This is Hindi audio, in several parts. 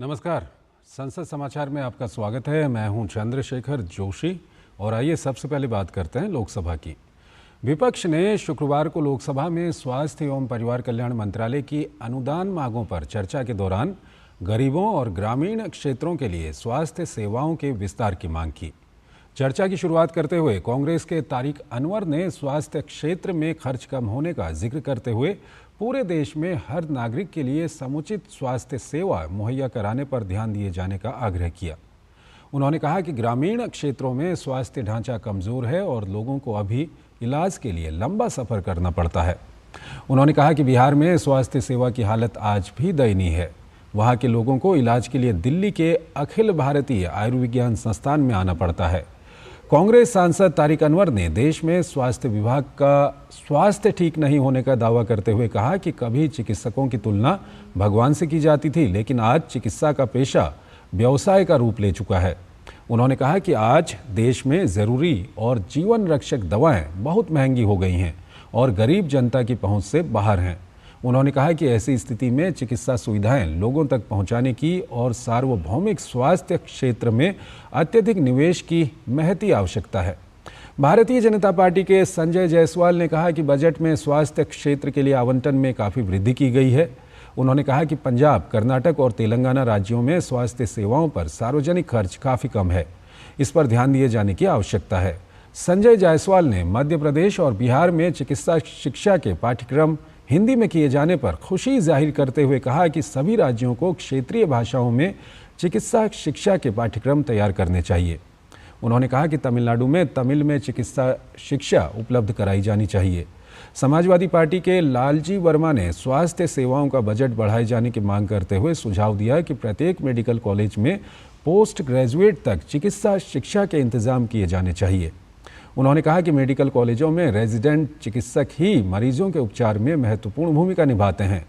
नमस्कार, संसद समाचार में आपका स्वागत है। मैं हूं चंद्रशेखर जोशी और आइए सबसे पहले बात करते हैं लोकसभा की। विपक्ष ने शुक्रवार को लोकसभा में स्वास्थ्य एवं परिवार कल्याण मंत्रालय की अनुदान मांगों पर चर्चा के दौरान गरीबों और ग्रामीण क्षेत्रों के लिए स्वास्थ्य सेवाओं के विस्तार की मांग की। चर्चा की शुरुआत करते हुए कांग्रेस के तारिक अनवर ने स्वास्थ्य क्षेत्र में खर्च कम होने का जिक्र करते हुए पूरे देश में हर नागरिक के लिए समुचित स्वास्थ्य सेवा मुहैया कराने पर ध्यान दिए जाने का आग्रह किया। उन्होंने कहा कि ग्रामीण क्षेत्रों में स्वास्थ्य ढांचा कमज़ोर है और लोगों को अभी इलाज के लिए लंबा सफ़र करना पड़ता है। उन्होंने कहा कि बिहार में स्वास्थ्य सेवा की हालत आज भी दयनीय है। वहाँ के लोगों को इलाज के लिए दिल्ली के अखिल भारतीय आयुर्विज्ञान संस्थान में आना पड़ता है। कांग्रेस सांसद तारिक अनवर ने देश में स्वास्थ्य विभाग का स्वास्थ्य ठीक नहीं होने का दावा करते हुए कहा कि कभी चिकित्सकों की तुलना भगवान से की जाती थी, लेकिन आज चिकित्सा का पेशा व्यवसाय का रूप ले चुका है। उन्होंने कहा कि आज देश में ज़रूरी और जीवन रक्षक दवाएं बहुत महंगी हो गई हैं और गरीब जनता की पहुंच से बाहर हैं। उन्होंने कहा कि ऐसी स्थिति में चिकित्सा सुविधाएं लोगों तक पहुंचाने की और सार्वभौमिक स्वास्थ्य क्षेत्र में अत्यधिक निवेश की महती आवश्यकता है। भारतीय जनता पार्टी के संजय जायसवाल ने कहा कि बजट में स्वास्थ्य क्षेत्र के लिए आवंटन में काफ़ी वृद्धि की गई है। उन्होंने कहा कि पंजाब, कर्नाटक और तेलंगाना राज्यों में स्वास्थ्य सेवाओं पर सार्वजनिक खर्च काफ़ी कम है। इस पर ध्यान दिए जाने की आवश्यकता है। संजय जायसवाल ने मध्य प्रदेश और बिहार में चिकित्सा शिक्षा के पाठ्यक्रम हिंदी में किए जाने पर खुशी जाहिर करते हुए कहा कि सभी राज्यों को क्षेत्रीय भाषाओं में चिकित्सा शिक्षा के पाठ्यक्रम तैयार करने चाहिए। उन्होंने कहा कि तमिलनाडु में तमिल में चिकित्सा शिक्षा उपलब्ध कराई जानी चाहिए। समाजवादी पार्टी के लालजी वर्मा ने स्वास्थ्य सेवाओं का बजट बढ़ाए जाने की मांग करते हुए सुझाव दिया कि प्रत्येक मेडिकल कॉलेज में पोस्ट ग्रेजुएट तक चिकित्सा शिक्षा के इंतजाम किए जाने चाहिए। उन्होंने कहा कि मेडिकल कॉलेजों में रेजिडेंट चिकित्सक ही मरीजों के उपचार में महत्वपूर्ण भूमिका निभाते हैं।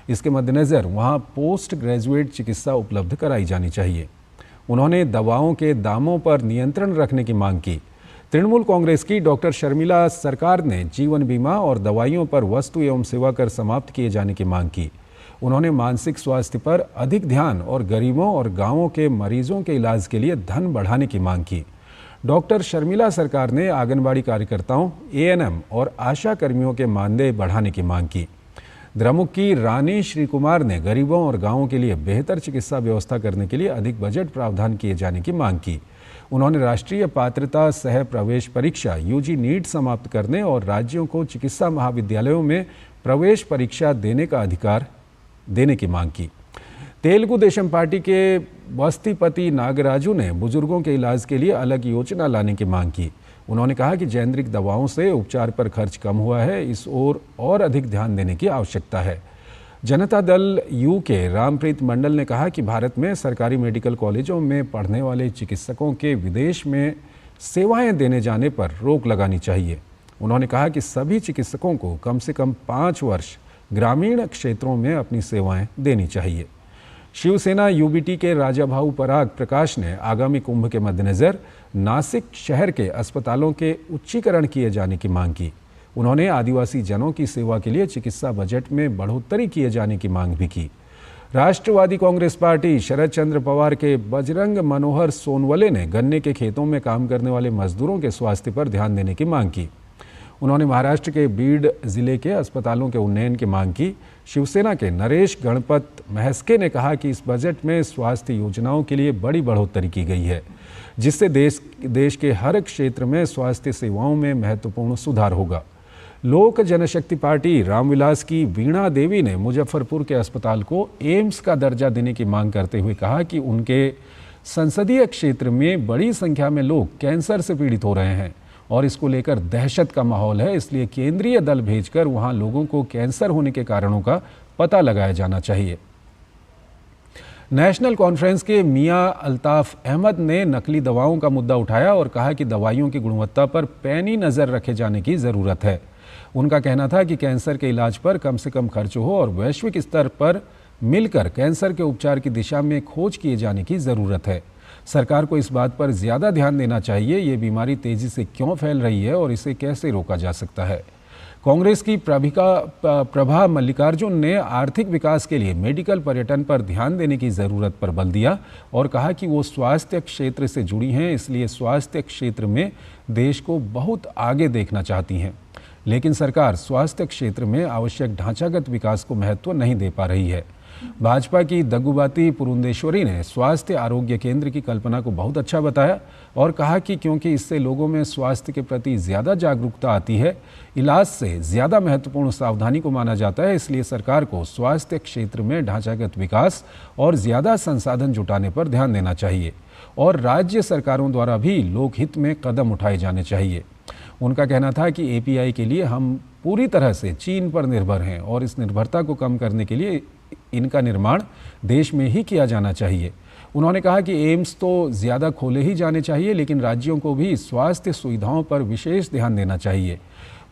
इसके मद्देनज़र वहां पोस्ट ग्रेजुएट चिकित्सा उपलब्ध कराई जानी चाहिए। उन्होंने दवाओं के दामों पर नियंत्रण रखने की मांग की। तृणमूल कांग्रेस की डॉक्टर शर्मिला सरकार ने जीवन बीमा और दवाइयों पर वस्तु एवं सेवा कर समाप्त किए जाने की मांग की। उन्होंने मानसिक स्वास्थ्य पर अधिक ध्यान और गरीबों और गाँवों के मरीजों के इलाज के लिए धन बढ़ाने की मांग की। डॉक्टर शर्मिला सरकार ने आंगनबाड़ी कार्यकर्ताओं, एएनएम और आशा कर्मियों के मानदेय बढ़ाने की मांग की। द्रमुक की रानी श्री कुमार ने गरीबों और गांवों के लिए बेहतर चिकित्सा व्यवस्था करने के लिए अधिक बजट प्रावधान किए जाने की मांग की। उन्होंने राष्ट्रीय पात्रता सह प्रवेश परीक्षा यूजी नीट समाप्त करने और राज्यों को चिकित्सा महाविद्यालयों में प्रवेश परीक्षा देने का अधिकार देने की मांग की। तेलुगु देशम पार्टी के बस्तीपति नागराजू ने बुजुर्गों के इलाज के लिए अलग योजना लाने की मांग की। उन्होंने कहा कि जेनरिक दवाओं से उपचार पर खर्च कम हुआ है, इस ओर और अधिक ध्यान देने की आवश्यकता है। जनता दल यू के रामप्रीत मंडल ने कहा कि भारत में सरकारी मेडिकल कॉलेजों में पढ़ने वाले चिकित्सकों के विदेश में सेवाएं देने जाने पर रोक लगानी चाहिए। उन्होंने कहा कि सभी चिकित्सकों को कम से कम 5 वर्ष ग्रामीण क्षेत्रों में अपनी सेवाएं देनी चाहिए। शिवसेना यूबीटी के राजाभाऊ पराग प्रकाश ने आगामी कुंभ के मद्देनज़र नासिक शहर के अस्पतालों के उच्चीकरण किए जाने की मांग की। उन्होंने आदिवासी जनों की सेवा के लिए चिकित्सा बजट में बढ़ोतरी किए जाने की मांग भी की। राष्ट्रवादी कांग्रेस पार्टी शरद चंद्र पवार के बजरंग मनोहर सोनवले ने गन्ने के खेतों में काम करने वाले मजदूरों के स्वास्थ्य पर ध्यान देने की मांग की। उन्होंने महाराष्ट्र के बीड जिले के अस्पतालों के उन्नयन की मांग की। शिवसेना के नरेश गणपत महस्के ने कहा कि इस बजट में स्वास्थ्य योजनाओं के लिए बड़ी बढ़ोतरी की गई है, जिससे देश के हर क्षेत्र में स्वास्थ्य सेवाओं में महत्वपूर्ण सुधार होगा। लोक जनशक्ति पार्टी रामविलास की वीणा देवी ने मुजफ्फरपुर के अस्पताल को एम्स का दर्जा देने की मांग करते हुए कहा कि उनके संसदीय क्षेत्र में बड़ी संख्या में लोग कैंसर से पीड़ित हो रहे हैं और इसको लेकर दहशत का माहौल है, इसलिए केंद्रीय दल भेजकर वहां लोगों को कैंसर होने के कारणों का पता लगाया जाना चाहिए। नेशनल कॉन्फ्रेंस के मियां अल्ताफ अहमद ने नकली दवाओं का मुद्दा उठाया और कहा कि दवाइयों की गुणवत्ता पर पैनी नज़र रखे जाने की ज़रूरत है। उनका कहना था कि कैंसर के इलाज पर कम से कम खर्च हो और वैश्विक स्तर पर मिलकर कैंसर के उपचार की दिशा में खोज किए जाने की ज़रूरत है। सरकार को इस बात पर ज़्यादा ध्यान देना चाहिए, ये बीमारी तेज़ी से क्यों फैल रही है और इसे कैसे रोका जा सकता है। कांग्रेस की प्रभा मल्लिकार्जुन ने आर्थिक विकास के लिए मेडिकल पर्यटन पर ध्यान देने की ज़रूरत पर बल दिया और कहा कि वो स्वास्थ्य क्षेत्र से जुड़ी हैं, इसलिए स्वास्थ्य क्षेत्र में देश को बहुत आगे देखना चाहती हैं। लेकिन सरकार स्वास्थ्य क्षेत्र में आवश्यक ढांचागत विकास को महत्व नहीं दे पा रही है। भाजपा की दग्गुबाती पुरंदेश्वरी ने स्वास्थ्य आरोग्य केंद्र की कल्पना को बहुत अच्छा बताया और कहा कि क्योंकि इससे लोगों में स्वास्थ्य के प्रति ज़्यादा जागरूकता आती है, इलाज से ज़्यादा महत्वपूर्ण सावधानी को माना जाता है, इसलिए सरकार को स्वास्थ्य क्षेत्र में ढांचागत विकास और ज़्यादा संसाधन जुटाने पर ध्यान देना चाहिए और राज्य सरकारों द्वारा भी लोकहित में कदम उठाए जाने चाहिए। उनका कहना था कि एपीआई के लिए हम पूरी तरह से चीन पर निर्भर हैं और इस निर्भरता को कम करने के लिए इनका निर्माण देश में ही किया जाना चाहिए। उन्होंने कहा कि एम्स तो ज़्यादा खोले ही जाने चाहिए, लेकिन राज्यों को भी स्वास्थ्य सुविधाओं पर विशेष ध्यान देना चाहिए।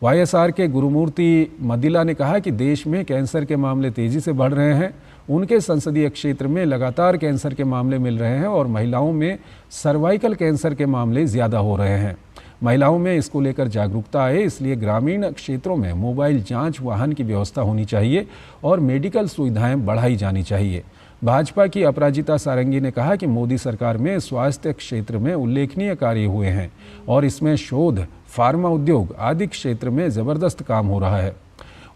वाईएसआर के गुरुमूर्ति मदिला ने कहा कि देश में कैंसर के मामले तेज़ी से बढ़ रहे हैं। उनके संसदीय क्षेत्र में लगातार कैंसर के मामले मिल रहे हैं और महिलाओं में सर्वाइकल कैंसर के मामले ज़्यादा हो रहे हैं। महिलाओं में इसको लेकर जागरूकता आए, इसलिए ग्रामीण क्षेत्रों में मोबाइल जांच वाहन की व्यवस्था होनी चाहिए और मेडिकल सुविधाएं बढ़ाई जानी चाहिए। भाजपा की अपराजिता सारंगी ने कहा कि मोदी सरकार में स्वास्थ्य क्षेत्र में उल्लेखनीय कार्य हुए हैं और इसमें शोध, फार्मा उद्योग आदि क्षेत्र में ज़बरदस्त काम हो रहा है।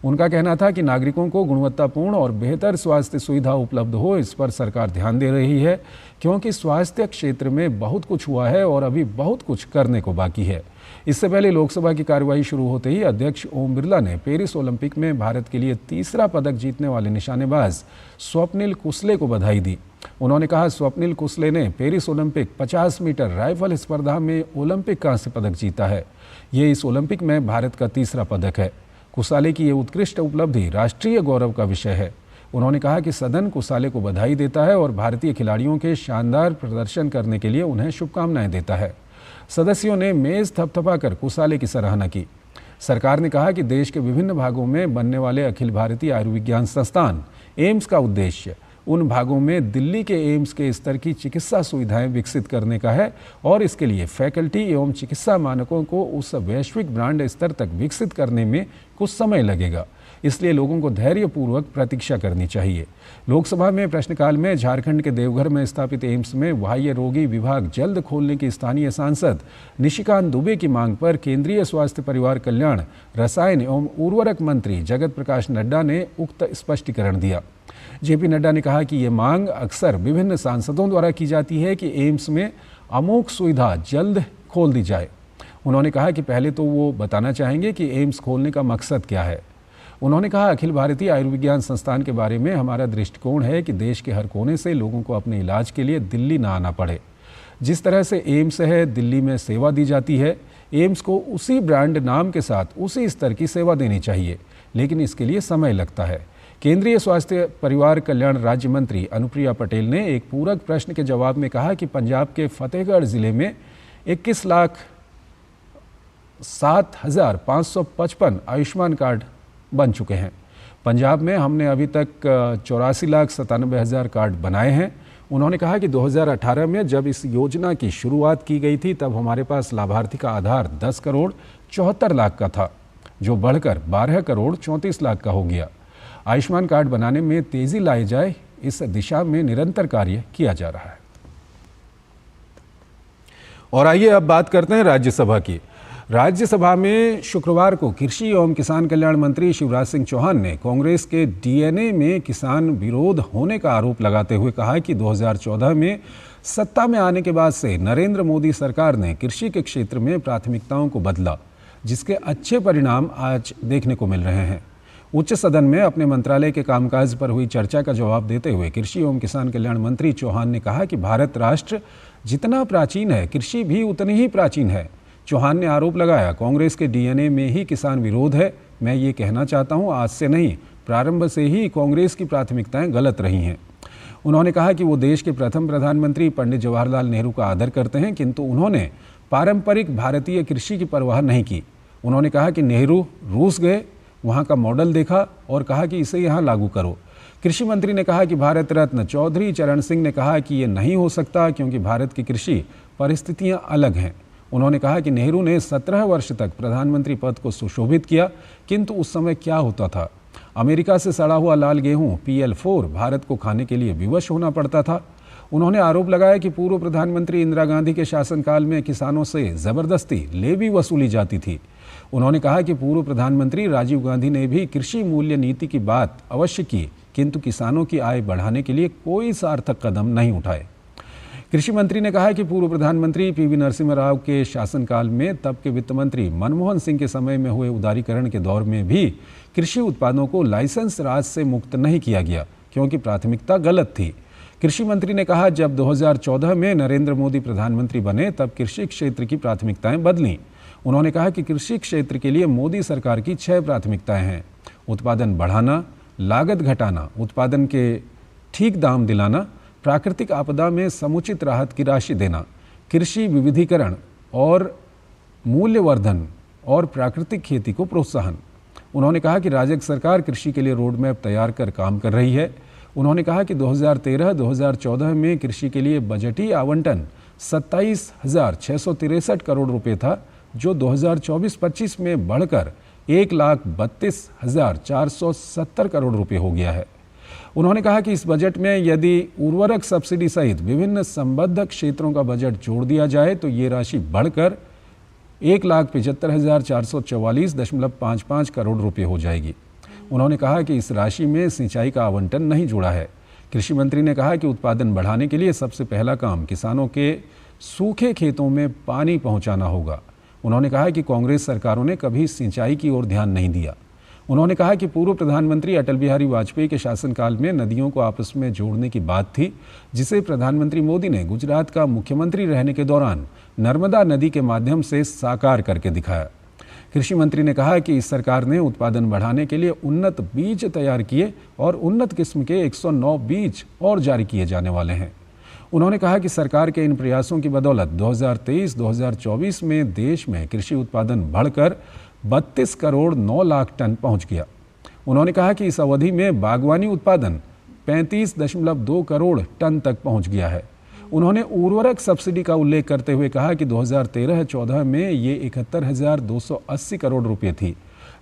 उनका कहना था कि नागरिकों को गुणवत्तापूर्ण और बेहतर स्वास्थ्य सुविधा उपलब्ध हो, इस पर सरकार ध्यान दे रही है, क्योंकि स्वास्थ्य क्षेत्र में बहुत कुछ हुआ है और अभी बहुत कुछ करने को बाकी है। इससे पहले लोकसभा की कार्यवाही शुरू होते ही अध्यक्ष ओम बिरला ने पेरिस ओलंपिक में भारत के लिए तीसरा पदक जीतने वाले निशानेबाज स्वप्निल कुसले को बधाई दी। उन्होंने कहा, स्वप्निल कुसले ने पेरिस ओलंपिक 50 मीटर राइफल स्पर्धा में ओलंपिक कांस्य पदक जीता है। ये इस ओलंपिक में भारत का तीसरा पदक है। कुसाले की ये उत्कृष्ट उपलब्धि राष्ट्रीय गौरव का विषय है। उन्होंने कहा कि सदन कुसाले को बधाई देता है और भारतीय खिलाड़ियों के शानदार प्रदर्शन करने के लिए उन्हें शुभकामनाएं देता है। सदस्यों ने मेज थपथपाकर कुसाले की सराहना की। सरकार ने कहा कि देश के विभिन्न भागों में बनने वाले अखिल भारतीय आयुर्विज्ञान संस्थान एम्स का उद्देश्य उन भागों में दिल्ली के एम्स के स्तर की चिकित्सा सुविधाएं विकसित करने का है और इसके लिए फैकल्टी एवं चिकित्सा मानकों को उस वैश्विक ब्रांड स्तर तक विकसित करने में कुछ समय लगेगा, इसलिए लोगों को धैर्यपूर्वक प्रतीक्षा करनी चाहिए। लोकसभा में प्रश्नकाल में झारखंड के देवघर में स्थापित एम्स में बाह्य रोगी विभाग जल्द खोलने की स्थानीय सांसद निशिकांत दुबे की मांग पर केंद्रीय स्वास्थ्य परिवार कल्याण, रसायन एवं उर्वरक मंत्री जगत प्रकाश नड्डा ने उक्त स्पष्टीकरण दिया। जेपी नड्डा ने कहा कि ये मांग अक्सर विभिन्न सांसदों द्वारा की जाती है कि एम्स में अमोघ सुविधा जल्द खोल दी जाए। उन्होंने कहा कि पहले तो वो बताना चाहेंगे कि एम्स खोलने का मकसद क्या है। उन्होंने कहा, अखिल भारतीय आयुर्विज्ञान संस्थान के बारे में हमारा दृष्टिकोण है कि देश के हर कोने से लोगों को अपने इलाज के लिए दिल्ली ना आना पड़े। जिस तरह से एम्स है, दिल्ली में सेवा दी जाती है, एम्स को उसी ब्रांड नाम के साथ उसी स्तर की सेवा देनी चाहिए, लेकिन इसके लिए समय लगता है। केंद्रीय स्वास्थ्य परिवार कल्याण राज्य मंत्री अनुप्रिया पटेल ने एक पूरक प्रश्न के जवाब में कहा कि पंजाब के फतेहगढ़ जिले में 21,07,555 आयुष्मान कार्ड बन चुके हैं। पंजाब में हमने अभी तक 84,97,000 कार्ड बनाए हैं। उन्होंने कहा कि 2018 में जब इस योजना की शुरुआत की गई थी तब हमारे पास लाभार्थी का आधार 10 करोड़ 74 लाख का था, जो बढ़कर 12 करोड़ 34 लाख का हो गया। आयुष्मान कार्ड बनाने में तेजी लाई जाए, इस दिशा में निरंतर कार्य किया जा रहा है। और आइए अब बात करते हैं राज्यसभा की। राज्यसभा में शुक्रवार को कृषि एवं किसान कल्याण मंत्री शिवराज सिंह चौहान ने कांग्रेस के डीएनए में किसान विरोध होने का आरोप लगाते हुए कहा कि 2014 में सत्ता में आने के बाद से नरेंद्र मोदी सरकार ने कृषि के क्षेत्र में प्राथमिकताओं को बदला, जिसके अच्छे परिणाम आज देखने को मिल रहे हैं। उच्च सदन में अपने मंत्रालय के कामकाज पर हुई चर्चा का जवाब देते हुए कृषि एवं किसान कल्याण मंत्री चौहान ने कहा कि भारत राष्ट्र जितना प्राचीन है, कृषि भी उतनी ही प्राचीन है। चौहान ने आरोप लगाया, कांग्रेस के डीएनए में ही किसान विरोध है। मैं ये कहना चाहता हूँ, आज से नहीं, प्रारंभ से ही कांग्रेस की प्राथमिकताएं गलत रही हैं। उन्होंने कहा कि वो देश के प्रथम प्रधानमंत्री पंडित जवाहरलाल नेहरू का आदर करते हैं, किंतु उन्होंने पारंपरिक भारतीय कृषि की परवाह नहीं की। उन्होंने कहा कि नेहरू रूस गए, वहाँ का मॉडल देखा और कहा कि इसे यहाँ लागू करो। कृषि मंत्री ने कहा कि भारत रत्न चौधरी चरण सिंह ने कहा कि ये नहीं हो सकता, क्योंकि भारत की कृषि परिस्थितियाँ अलग हैं। उन्होंने कहा कि नेहरू ने 17 वर्ष तक प्रधानमंत्री पद को सुशोभित किया, किंतु उस समय क्या होता था? अमेरिका से सड़ा हुआ लाल गेहूं PL4 भारत को खाने के लिए विवश होना पड़ता था। उन्होंने आरोप लगाया कि पूर्व प्रधानमंत्री इंदिरा गांधी के शासनकाल में किसानों से जबरदस्ती लेवी वसूली जाती थी। उन्होंने कहा कि पूर्व प्रधानमंत्री राजीव गांधी ने भी कृषि मूल्य नीति की बात अवश्य की, किंतु किसानों की आय बढ़ाने के लिए कोई सार्थक कदम नहीं उठाए। कृषि मंत्री ने कहा कि पूर्व प्रधानमंत्री PV नरसिम्हा राव के शासनकाल में तब के वित्त मंत्री मनमोहन सिंह के समय में हुए उदारीकरण के दौर में भी कृषि उत्पादों को लाइसेंस राज से मुक्त नहीं किया गया, क्योंकि प्राथमिकता गलत थी। कृषि मंत्री ने कहा, जब 2014 में नरेंद्र मोदी प्रधानमंत्री बने तब कृषि क्षेत्र की प्राथमिकताएं बदलीं। उन्होंने कहा कि कृषि क्षेत्र के लिए मोदी सरकार की 6 प्राथमिकताएं हैं: उत्पादन बढ़ाना, लागत घटाना, उत्पादन के ठीक दाम दिलाना, प्राकृतिक आपदा में समुचित राहत की राशि देना, कृषि विविधीकरण और मूल्यवर्धन और प्राकृतिक खेती को प्रोत्साहन। उन्होंने कहा कि राजग सरकार कृषि के लिए रोड मैप तैयार कर काम कर रही है। उन्होंने कहा कि 2013-2014 में कृषि के लिए बजटीय आवंटन 27,663 करोड़ रुपए था, जो 2024-25 में बढ़कर 1,32,470 करोड़ रुपए हो गया है। उन्होंने कहा कि इस बजट में यदि उर्वरक सब्सिडी सहित विभिन्न संबद्ध क्षेत्रों का बजट जोड़ दिया जाए तो ये राशि बढ़कर 1,75,444.55 करोड़ रुपए हो जाएगी। उन्होंने कहा कि इस राशि में सिंचाई का आवंटन नहीं जुड़ा है। कृषि मंत्री ने कहा कि उत्पादन बढ़ाने के लिए सबसे पहला काम किसानों के सूखे खेतों में पानी पहुंचाना होगा। उन्होंने कहा कि कांग्रेस सरकारों ने कभी सिंचाई की ओर ध्यान नहीं दिया। उन्होंने कहा कि पूर्व प्रधानमंत्री अटल बिहारी वाजपेयी के शासनकाल में नदियों को आपस में जोड़ने की बात थी, जिसे प्रधानमंत्री मोदी ने गुजरात का मुख्यमंत्री रहने के दौरान नर्मदा नदी के माध्यम से साकार करके दिखाया। कृषि मंत्री ने कहा कि इस सरकार ने उत्पादन बढ़ाने के लिए उन्नत बीज तैयार किए और उन्नत किस्म के 109 बीज और जारी किए जाने वाले हैं। उन्होंने कहा कि सरकार के इन प्रयासों की बदौलत 2023-2024 में देश में कृषि उत्पादन बढ़कर 32 करोड़ 9 लाख टन पहुंच गया। उन्होंने कहा कि इस अवधि में बागवानी उत्पादन 35.2 करोड़ टन तक पहुंच गया है। उन्होंने उर्वरक सब्सिडी का उल्लेख करते हुए कहा कि 2013-14 में ये 71,280 करोड़ रुपए थी,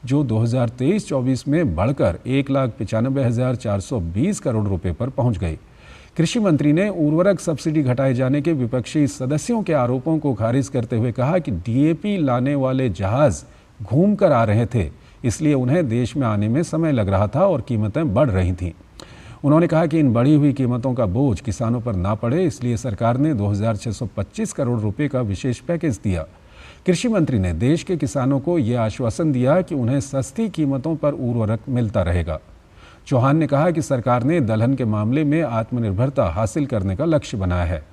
जो 2023-24 में बढ़कर 1,95,420 करोड़ रुपए पर पहुंच गई। कृषि मंत्री ने उर्वरक सब्सिडी घटाए जाने के विपक्षी सदस्यों के आरोपों को खारिज करते हुए कहा कि DAP लाने वाले जहाज घूम कर आ रहे थे, इसलिए उन्हें देश में आने में समय लग रहा था और कीमतें बढ़ रही थीं। उन्होंने कहा कि इन बढ़ी हुई कीमतों का बोझ किसानों पर ना पड़े, इसलिए सरकार ने 2,625 करोड़ रुपए का विशेष पैकेज दिया। कृषि मंत्री ने देश के किसानों को यह आश्वासन दिया कि उन्हें सस्ती कीमतों पर उर्वरक मिलता रहेगा। चौहान ने कहा कि सरकार ने दलहन के मामले में आत्मनिर्भरता हासिल करने का लक्ष्य बनाया है।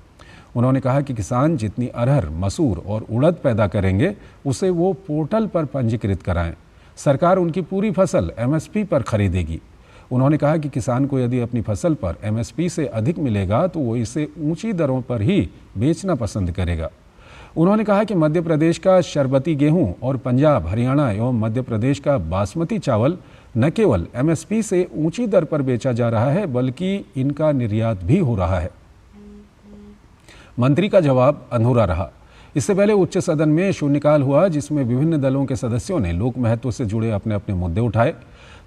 उन्होंने कहा कि किसान जितनी अरहर, मसूर और उड़द पैदा करेंगे, उसे वो पोर्टल पर पंजीकृत कराएं। सरकार उनकी पूरी फसल MSP पर खरीदेगी। उन्होंने कहा कि किसान को यदि अपनी फसल पर MSP से अधिक मिलेगा तो वो इसे ऊंची दरों पर ही बेचना पसंद करेगा। उन्होंने कहा कि मध्य प्रदेश का शरबती गेहूं और पंजाब, हरियाणा एवं मध्य प्रदेश का बासमती चावल न केवल MSP से ऊंची दर पर बेचा जा रहा है, बल्कि इनका निर्यात भी हो रहा है। मंत्री का जवाब अधूरा रहा। इससे पहले उच्च सदन में शून्यकाल हुआ, जिसमें विभिन्न दलों के सदस्यों ने लोक महत्व से जुड़े अपने अपने मुद्दे उठाए।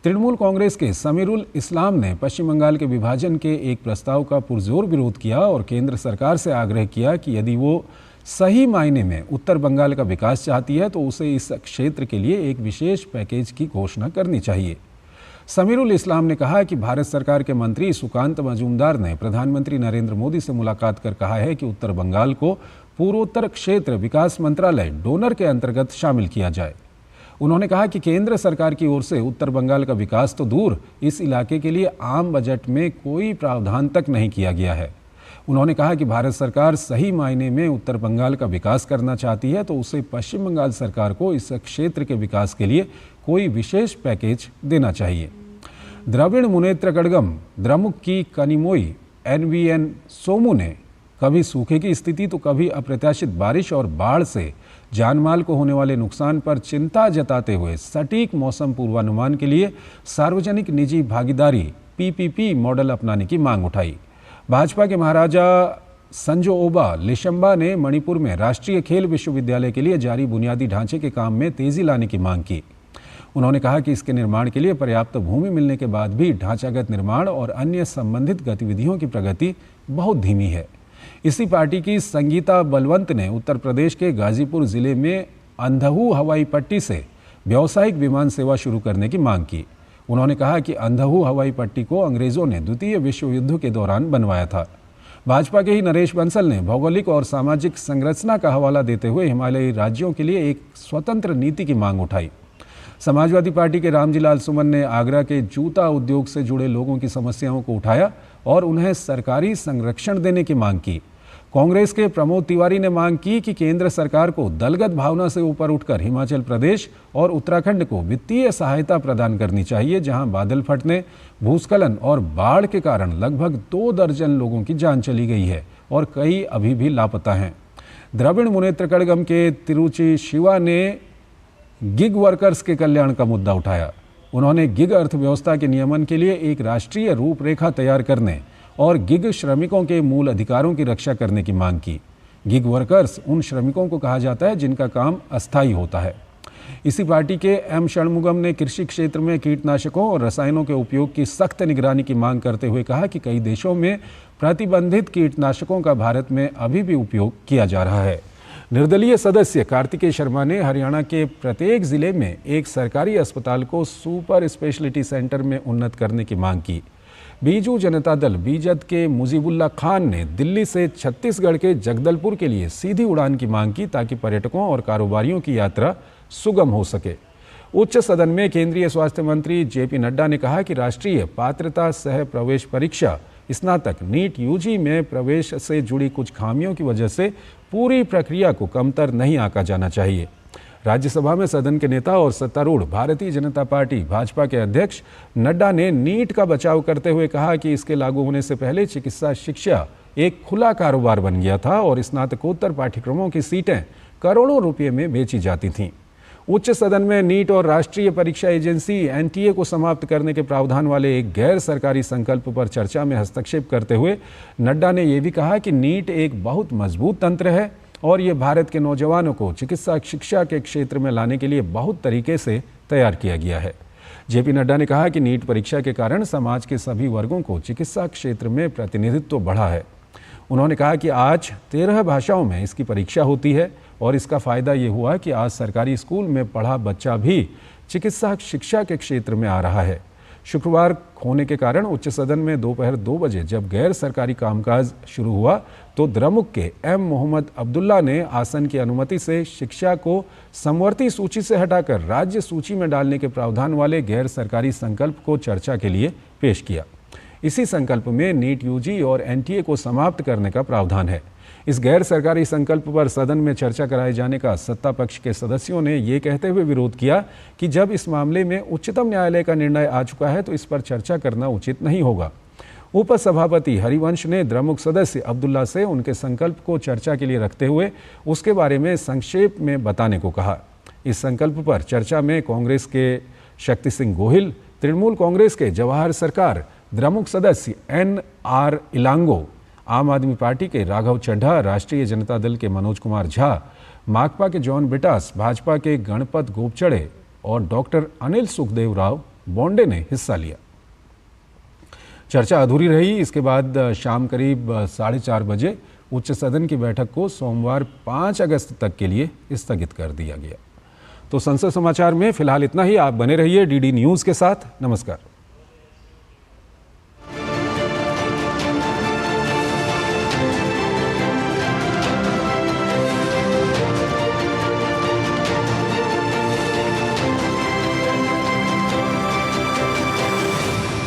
तृणमूल कांग्रेस के समीरुल इस्लाम ने पश्चिम बंगाल के विभाजन के एक प्रस्ताव का पुरजोर विरोध किया और केंद्र सरकार से आग्रह किया कि यदि वो सही मायने में उत्तर बंगाल का विकास चाहती है तो उसे इस क्षेत्र के लिए एक विशेष पैकेज की घोषणा करनी चाहिए। समीरुल इस्लाम ने कहा कि भारत सरकार के मंत्री सुकांत मजूमदार ने प्रधानमंत्री नरेंद्र मोदी से मुलाकात कर कहा है कि उत्तर बंगाल को पूर्वोत्तर क्षेत्र विकास मंत्रालय डोनर के अंतर्गत शामिल किया जाए। उन्होंने कहा कि केंद्र सरकार की ओर से उत्तर बंगाल का विकास तो दूर, इस इलाके के लिए आम बजट में कोई प्रावधान तक नहीं किया गया है। उन्होंने कहा कि भारत सरकार सही मायने में उत्तर बंगाल का विकास करना चाहती है तो उसे पश्चिम बंगाल सरकार को इस क्षेत्र के विकास के लिए कोई विशेष पैकेज देना चाहिए। द्रविड़ मुनेत्र कड़गम द्रमुक की कनिमोई NVN सोमू ने कभी सूखे की स्थिति तो कभी अप्रत्याशित बारिश और बाढ़ से जानमाल को होने वाले नुकसान पर चिंता जताते हुए सटीक मौसम पूर्वानुमान के लिए सार्वजनिक निजी भागीदारी PPP मॉडल अपनाने की मांग उठाई। भाजपा के महाराजा संजो ओबा लिशंबा ने मणिपुर में राष्ट्रीय खेल विश्वविद्यालय के लिए जारी बुनियादी ढांचे के काम में तेजी लाने की मांग की। उन्होंने कहा कि इसके निर्माण के लिए पर्याप्त भूमि मिलने के बाद भी ढांचागत निर्माण और अन्य संबंधित गतिविधियों की प्रगति बहुत धीमी है। इसी पार्टी की संगीता बलवंत ने उत्तर प्रदेश के गाजीपुर जिले में अंधहू हवाई पट्टी से व्यावसायिक विमान सेवा शुरू करने की मांग की। उन्होंने कहा कि अंधहू हवाई पट्टी को अंग्रेजों ने द्वितीय विश्व युद्ध के दौरान बनवाया था। भाजपा के ही नरेश बंसल ने भौगोलिक और सामाजिक संरचना का हवाला देते हुए हिमालयी राज्यों के लिए एक स्वतंत्र नीति की मांग उठाई। समाजवादी पार्टी के रामजीलाल सुमन ने आगरा के जूता उद्योग से जुड़े लोगों की समस्याओं को उठाया और उन्हें सरकारी संरक्षण देने की मांग की। कांग्रेस के प्रमोद तिवारी ने मांग की कि केंद्र सरकार को दलगत भावना से ऊपर उठकर हिमाचल प्रदेश और उत्तराखंड को वित्तीय सहायता प्रदान करनी चाहिए, जहां बादल फटने, भूस्खलन और बाढ़ के कारण लगभग 2 दर्जन लोगों की जान चली गई है और कई अभी भी लापता हैं। द्रविड़ मुनेत्र कड़गम के तिरुचि शिवा ने गिग वर्कर्स के कल्याण का मुद्दा उठाया। उन्होंने गिग अर्थव्यवस्था के नियमन के लिए एक राष्ट्रीय रूपरेखा तैयार करने और गिग श्रमिकों के मूल अधिकारों की रक्षा करने की मांग की। गिग वर्कर्स उन श्रमिकों को कहा जाता है जिनका काम अस्थायी होता है। इसी पार्टी के एम षणमुगम ने कृषि क्षेत्र में कीटनाशकों और रसायनों के उपयोग की सख्त निगरानी की मांग करते हुए कहा कि कई देशों में प्रतिबंधित कीटनाशकों का भारत में अभी भी उपयोग किया जा रहा है। निर्दलीय सदस्य कार्तिकेय शर्मा ने हरियाणा के प्रत्येक जिले में एक सरकारी अस्पताल को सुपर स्पेशलिटी सेंटर में उन्नत करने की मांग की। बीजू जनता दल बीजद के मुजीबुल्ला खान ने दिल्ली से छत्तीसगढ़ के जगदलपुर के लिए सीधी उड़ान की मांग की ताकि पर्यटकों और कारोबारियों की यात्रा सुगम हो सके। उच्च सदन में केंद्रीय स्वास्थ्य मंत्री जेपी नड्डा ने कहा कि राष्ट्रीय पात्रता सह प्रवेश परीक्षा स्नातक नीट यूजी में प्रवेश से जुड़ी कुछ खामियों की वजह से पूरी प्रक्रिया को कमतर नहीं आंका जाना चाहिए। राज्यसभा में सदन के नेता और सत्तारूढ़ भारतीय जनता पार्टी भाजपा के अध्यक्ष नड्डा ने नीट का बचाव करते हुए कहा कि इसके लागू होने से पहले चिकित्सा शिक्षा एक खुला कारोबार बन गया था और स्नातकोत्तर पाठ्यक्रमों की सीटें करोड़ों रुपये में बेची जाती थीं। उच्च सदन में नीट और राष्ट्रीय परीक्षा एजेंसी एनटीए को समाप्त करने के प्रावधान वाले एक गैर सरकारी संकल्प पर चर्चा में हस्तक्षेप करते हुए नड्डा ने यह भी कहा कि नीट एक बहुत मजबूत तंत्र है और ये भारत के नौजवानों को चिकित्सा शिक्षा के क्षेत्र में लाने के लिए बहुत तरीके से तैयार किया गया है। जेपी नड्डा ने कहा कि नीट परीक्षा के कारण समाज के सभी वर्गों को चिकित्सा क्षेत्र में प्रतिनिधित्व बढ़ा है। उन्होंने कहा कि आज 13 भाषाओं में इसकी परीक्षा होती है और इसका फ़ायदा ये हुआ कि आज सरकारी स्कूल में पढ़ा बच्चा भी चिकित्सा शिक्षा के क्षेत्र में आ रहा है। शुक्रवार होने के कारण उच्च सदन में दोपहर 2 बजे जब गैर सरकारी कामकाज शुरू हुआ तो द्रमुक के एम मोहम्मद अब्दुल्ला ने आसन की अनुमति से शिक्षा को समवर्ती सूची से हटाकर राज्य सूची में डालने के प्रावधान वाले गैर सरकारी संकल्प को चर्चा के लिए पेश किया। इसी संकल्प में नीट यूजी और एनटीए को समाप्त करने का प्रावधान है। इस गैर सरकारी संकल्प पर सदन में चर्चा कराए जाने का सत्ता पक्ष के सदस्यों ने ये कहते हुए विरोध किया कि जब इस मामले में उच्चतम न्यायालय का निर्णय आ चुका है तो इस पर चर्चा करना उचित नहीं होगा। उपसभापति हरिवंश ने द्रमुक सदस्य अब्दुल्ला से उनके संकल्प को चर्चा के लिए रखते हुए उसके बारे में संक्षेप में बताने को कहा। इस संकल्प पर चर्चा में कांग्रेस के शक्ति सिंह गोहिल, तृणमूल कांग्रेस के जवाहर सरकार, द्रमुक सदस्य NR इलांगो, आम आदमी पार्टी के राघव चड्ढा, राष्ट्रीय जनता दल के मनोज कुमार झा, माकपा के जॉन बिटास, भाजपा के गणपत गोपचड़े और डॉक्टर अनिल सुखदेव राव बोंडे ने हिस्सा लिया। चर्चा अधूरी रही। इसके बाद शाम करीब 4:30 बजे उच्च सदन की बैठक को सोमवार 5 अगस्त तक के लिए स्थगित कर दिया गया। तो संसद समाचार में फिलहाल इतना ही। आप बने रहिए DD न्यूज़ के साथ। नमस्कार।